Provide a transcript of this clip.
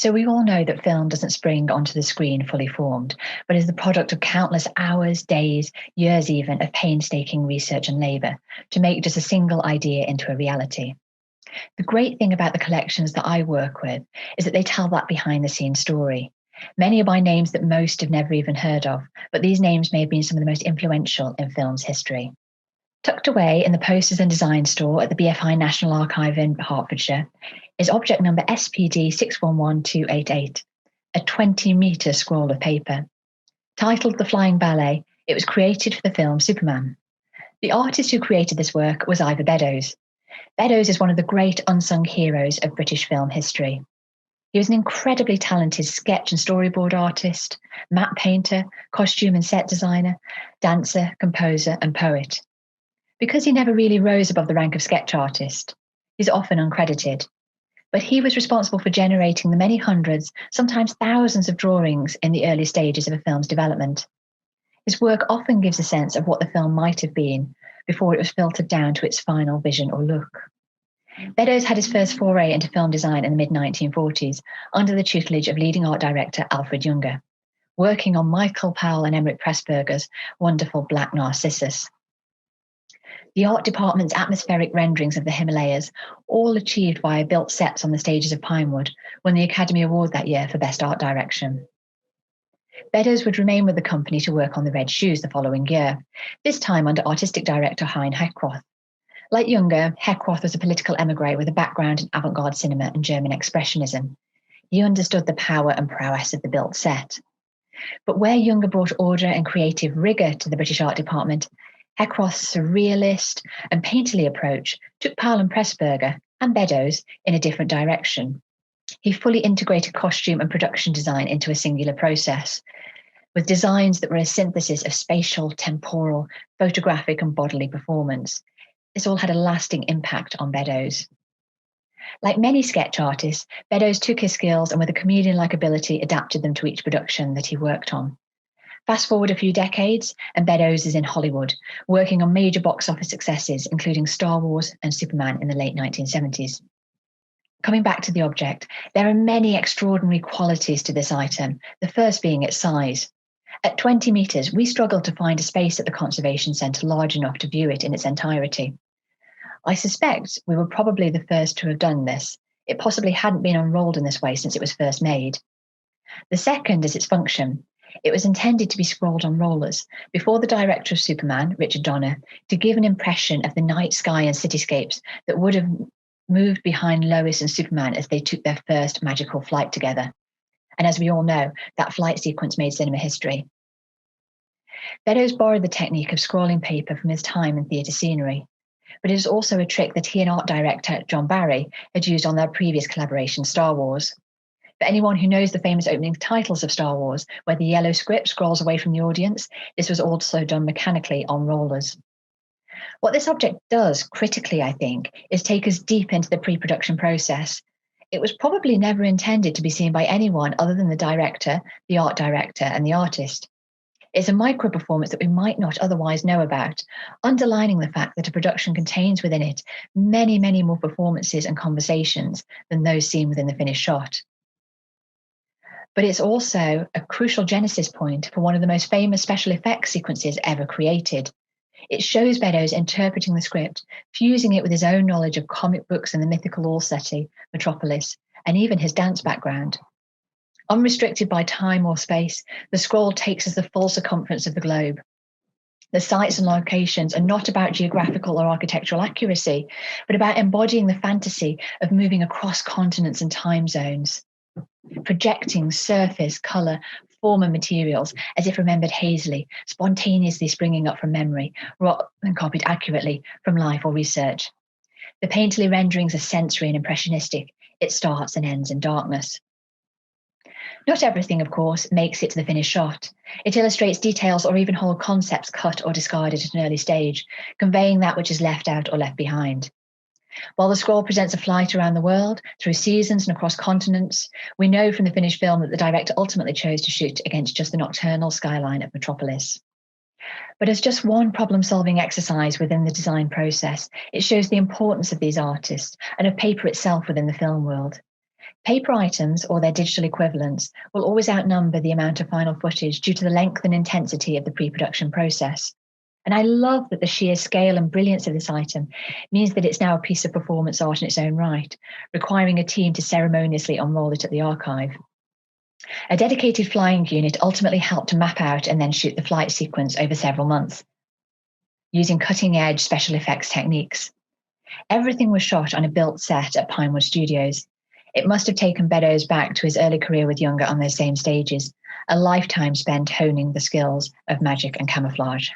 So we all know that film doesn't spring onto the screen fully formed, but is the product of countless hours, days, years even, of painstaking research and labour to make just a single idea into a reality. The great thing about the collections that I work with is that they tell that behind the scenes story. Many are by names that most have never even heard of, but these names may have been some of the most influential in film's history. Tucked away in the Posters and Design store at the BFI National Archive in Hertfordshire is object number SPD 611288, a 20-metre scroll of paper. Titled The Flying Ballet, it was created for the film Superman. The artist who created this work was Ivor Beddoes. Beddoes is one of the great unsung heroes of British film history. He was an incredibly talented sketch and storyboard artist, map painter, costume and set designer, dancer, composer, and poet. Because he never really rose above the rank of sketch artist, he's often uncredited. But he was responsible for generating the many hundreds, sometimes thousands of drawings in the early stages of a film's development. His work often gives a sense of what the film might have been before it was filtered down to its final vision or look. Beddoes had his first foray into film design in the mid-1940s under the tutelage of leading art director Alfred Younger, working on Michael Powell and Emmerich Pressburger's wonderful Black Narcissus. The art department's atmospheric renderings of the Himalayas, all achieved via built sets on the stages of Pinewood, won the Academy Award that year for Best Art Direction. Beddoes would remain with the company to work on The Red Shoes the following year, this time under artistic director Hein Heckroth. Like Younger, Heckroth was a political émigré with a background in avant-garde cinema and German expressionism. He understood the power and prowess of the built set. But where Younger brought order and creative rigour to the British art department, Heckroth's surrealist and painterly approach took Powell and Pressburger and Beddoes in a different direction. He fully integrated costume and production design into a singular process, with designs that were a synthesis of spatial, temporal, photographic and bodily performance. This all had a lasting impact on Beddoes. Like many sketch artists, Beddoes took his skills and with a comedian-like ability adapted them to each production that he worked on. Fast forward a few decades, and Beddoes is in Hollywood, working on major box office successes, including Star Wars and Superman in the late 1970s. Coming back to the object, there are many extraordinary qualities to this item, the first being its size. At 20 metres, we struggled to find a space at the Conservation Centre large enough to view it in its entirety. I suspect we were probably the first to have done this. It possibly hadn't been unrolled in this way since it was first made. The second is its function. It was intended to be scrolled on rollers before the director of Superman, Richard Donner, to give an impression of the night sky and cityscapes that would have moved behind Lois and Superman as they took their first magical flight together. And as we all know, that flight sequence made cinema history. Beddoes borrowed the technique of scrolling paper from his time in theatre scenery, but it is also a trick that he and art director John Barry had used on their previous collaboration, Star Wars. For anyone who knows the famous opening titles of Star Wars, where the yellow script scrolls away from the audience, this was also done mechanically on rollers. What this object does, critically, I think, is take us deep into the pre-production process. It was probably never intended to be seen by anyone other than the director, the art director, and the artist. It's a micro-performance that we might not otherwise know about, underlining the fact that a production contains within it many, many more performances and conversations than those seen within the finished shot. But it's also a crucial genesis point for one of the most famous special effects sequences ever created. It shows Beddoes interpreting the script, fusing it with his own knowledge of comic books and the mythical all-setting, Metropolis, and even his dance background. Unrestricted by time or space, the scroll takes us the full circumference of the globe. The sites and locations are not about geographical or architectural accuracy, but about embodying the fantasy of moving across continents and time zones, projecting surface, colour, form and materials as if remembered hazily, spontaneously springing up from memory, rather than copied accurately from life or research. The painterly renderings are sensory and impressionistic. It starts and ends in darkness. Not everything, of course, makes it to the finished shot. It illustrates details or even whole concepts cut or discarded at an early stage, conveying that which is left out or left behind. While the scroll presents a flight around the world, through seasons and across continents, we know from the finished film that the director ultimately chose to shoot against just the nocturnal skyline of Metropolis. But as just one problem-solving exercise within the design process, it shows the importance of these artists and of paper itself within the film world. Paper items, or their digital equivalents, will always outnumber the amount of final footage due to the length and intensity of the pre-production process. And I love that the sheer scale and brilliance of this item means that it's now a piece of performance art in its own right, requiring a team to ceremoniously unroll it at the archive. A dedicated flying unit ultimately helped to map out and then shoot the flight sequence over several months, using cutting-edge special effects techniques. Everything was shot on a built set at Pinewood Studios. It must have taken Beddoes back to his early career with Younger on those same stages, a lifetime spent honing the skills of magic and camouflage.